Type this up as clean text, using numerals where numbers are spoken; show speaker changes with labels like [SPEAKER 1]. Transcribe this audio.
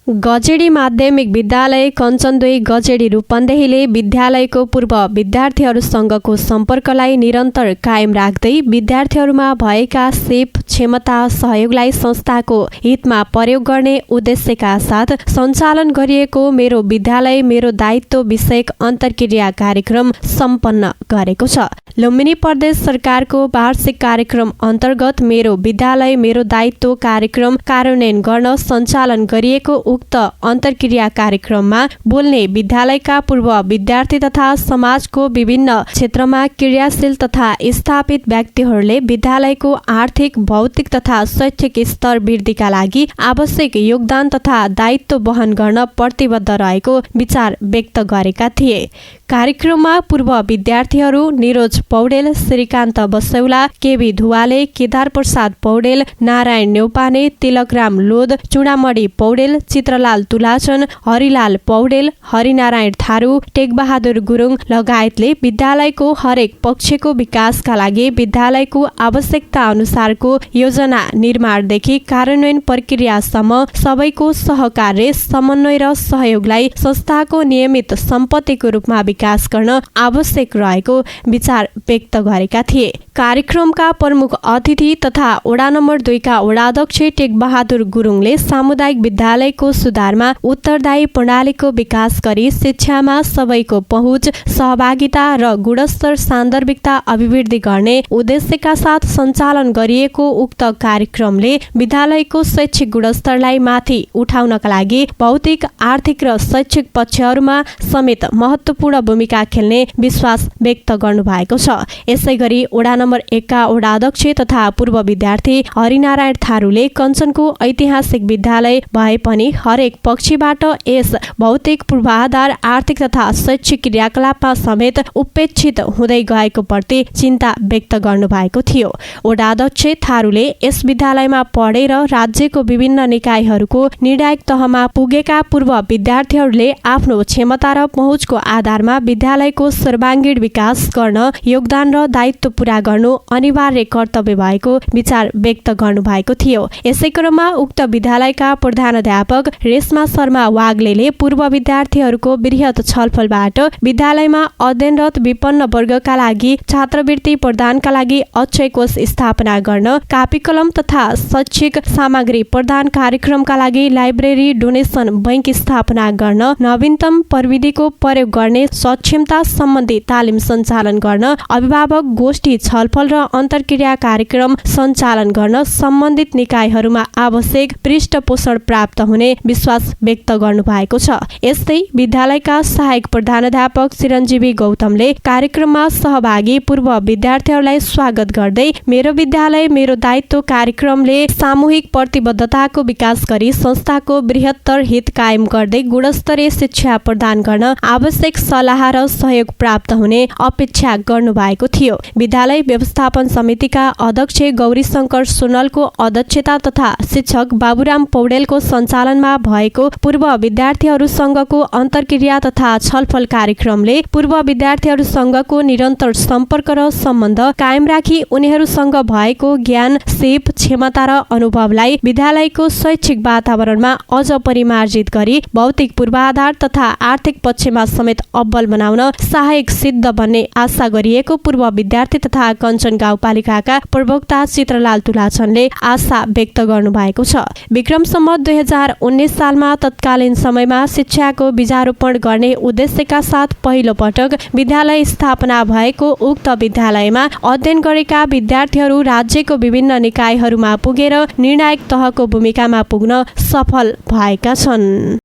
[SPEAKER 1] गजेडी माध्यमिक विद्यालय कञ्चन 2 गजेडी रूपन्देहीले विद्यालयको पूर्व विद्यार्थीहरूसँगको सम्पर्कलाई निरन्तर कायम राख्दै विद्यार्थीहरूमा भएका सिप क्षमता सहयोगलाई संस्थाको हितमा प्रयोग गर्ने उद्देश्यका साथ सञ्चालन गरिएको मेरो विद्यालय मेरो दायित्व विषयक अन्तर्क्रिया कार्यक्रम सम्पन्न गरेको छ। लुम्बिनी प्रदेश सरकारको वार्षिक कार्यक्रम अन्तर्गत मेरो विद्यालय मेरो दायित्व कार्यक्रम कार्यान्वयन गर्न सञ्चालन गरिएको उक्त अन्तर्क्रिया कार्यक्रममा बोल्ने विद्यालयका पूर्व विद्यार्थी तथा समाजको विभिन्न क्षेत्रमा क्रियाशील तथा स्थापित व्यक्तिहरूले विद्यालयको आर्थिक भौतिक तथा शैक्षिक स्तर वृद्धिका लागि आवश्यक योगदान तथा दायित्व वहन गर्न प्रतिबद्ध रहेको विचार व्यक्त गरेका थिए। कार्यक्रममा पूर्व विद्यार्थीहरू निरोज पौडेल, श्रीकान्त बसौला, केबी धुवाले, केदार प्रसाद पौडेल, नारायण नेउपाने, तिलकराम लोध, चुडामणी पौडेल, चित्रलाल तुलाचन, हरिलाल पौडेल, हरिनारायण थारू, टेकबहादुर गुरुङ लगायतले विद्यालयको हरेक पक्षको विकासका लागि विद्यालयको आवश्यकता अनुसारको योजना निर्माणदेखि कार्यान्वयन प्रक्रियासम्म सबैको सहकार्य, समन्वय र सहयोगलाई संस्थाको नियमित सम्पत्तिको रूपमा विकास गर्न आवश्यक रहेको विचार व्यक्त गरेका थिए। कार्यक्रमका प्रमुख अतिथि तथा वडा नम्बर 2 का वडाध्यक्ष टेकबहादुर गुरुङले सामुदायिक विद्यालयको सुधारमा उत्तरदायी प्रणालीको विकास गरी शिक्षामा सबैको पहुँच, सहभागिता र गुणस्तर सान्दर्भिकता अभिवृद्धि गर्ने उद्देश्यका साथ सञ्चालन गरिएको उक्त कार्यक्रमले विद्यालयको शैक्षिक गुणस्तरलाई माथि उठाउनका लागि भौतिक, आर्थिक र शैक्षिक पक्षहरूमा समेत महत्त्वपूर्ण भूमिका खेल्ने विश्वास व्यक्त गर्नुभएको छ। यसैगरी वडा नम्बर 1 का वडाध्यक्ष तथा पूर्व विद्यार्थी हरिनारायण थारूले कञ्चनको ऐतिहासिक विद्यालय भए पनि हरेक पक्षबाट यस भौतिक पूर्वाधार, आर्थिक तथा शैक्षिक क्रियाकलापमा समेत उपेक्षित हुँदै गएको प्रति चिन्ता व्यक्त गर्नुभएको थियो। वडाध्यक्ष थारूले यस विद्यालयमा पढेर राज्यको विभिन्न निकायहरूको निर्णायक तहमा पुगेका पूर्व विद्यार्थीहरूले आफ्नो क्षमता र पहुँचको आधारमा विद्यालयको सर्वाङ्गीण विकास गर्न योगदान र दायित्व पूरा गर्नु अनिवार्य कर्तव्य भएको विचार व्यक्त गर्नुभएको थियो। यसै क्रममा उक्त विद्यालयका प्रधानाध्यापक रेशमा शर्मा वाग्लेले पूर्व विद्यार्थीहरूको वृहत छलफलबाट विद्यालयमा अध्ययनरत विपन्न वर्गका लागि छात्रवृत्ति प्रदानका लागि अक्षय कोष स्थापना गर्न, कापी कलम तथा शैक्षिक सामग्री प्रदान कार्यक्रमका लागि लाइब्रेरी डोनेसन बैंक स्थापना गर्न, नवीनतम प्रविधिको प्रयोग गर्ने सक्षमता सम्बन्धी तालिम सञ्चालन गर्न, अभिभावक गोष्ठी छलफल र अन्तर्क्रिया कार्यक्रम सञ्चालन गर्न सम्बन्धित निकायहरूमा आवश्यक पृष्ठपोषण प्राप्त हुने विश्वास व्यक्त गर्नुभएको छ। यस्तै विद्यालयका सहायक प्रधानाध्यापक चिरञ्जीवी गौतमले कार्यक्रममा सहभागी पूर्व विद्यार्थीहरूलाई स्वागत गर्दै मेरो विद्यालय मेरो दायित्व कार्यक्रमले सामूहिक प्रतिबद्धताको विकास गरी संस्थाको बृहत्तर हित कायम गर्दै गुणस्तरीय शिक्षा प्रदान गर्न आवश्यक सल्लाह र सहयोग प्राप्त हुने अपेक्षा गर्नुभएको थियो। विद्यालय व्यवस्थापन समितिका अध्यक्ष गौरीशंकर सोनलको अध्यक्षता तथा शिक्षक बाबुराम पौडेलको सञ्चालनमा भएको पूर्व विद्यार्थीहरूसँगको अन्तर्क्रिया तथा छलफल कार्यक्रमले पूर्व विद्यार्थीहरूसँगको निरन्तर सम्पर्क र सम्बन्ध कायम राखी उनीहरूसँग भएको ज्ञान, सिप, क्षमता र अनुभवलाई विद्यालयको शैक्षिक वातावरणमा अझ परिमार्जित गरी भौतिक पूर्वाधार तथा आर्थिक पक्षमा समेत अब्बल बनाउन सहायक सिद्ध बन्ने आशा गरिएको पूर्व विद्यार्थी तथा कञ्चन गाउँपालिकाका प्रवक्ता चित्रलाल तुलाचनले आशा व्यक्त गर्नुभएको छ। विक्रम सम्वत 2019 सालमा तत्कालीन समयमा शिक्षाको बीजारोपण गर्ने उद्देश्यका साथ पहिलो पटक विद्यालय स्थापना भएको उक्त विद्यालयमा अध्ययन गरेका विद्यार्थीहरू राज्यको विभिन्न निकायहरूमा पुगेर निर्णायक तहको भूमिकामा पुग्न सफल भएका छन्।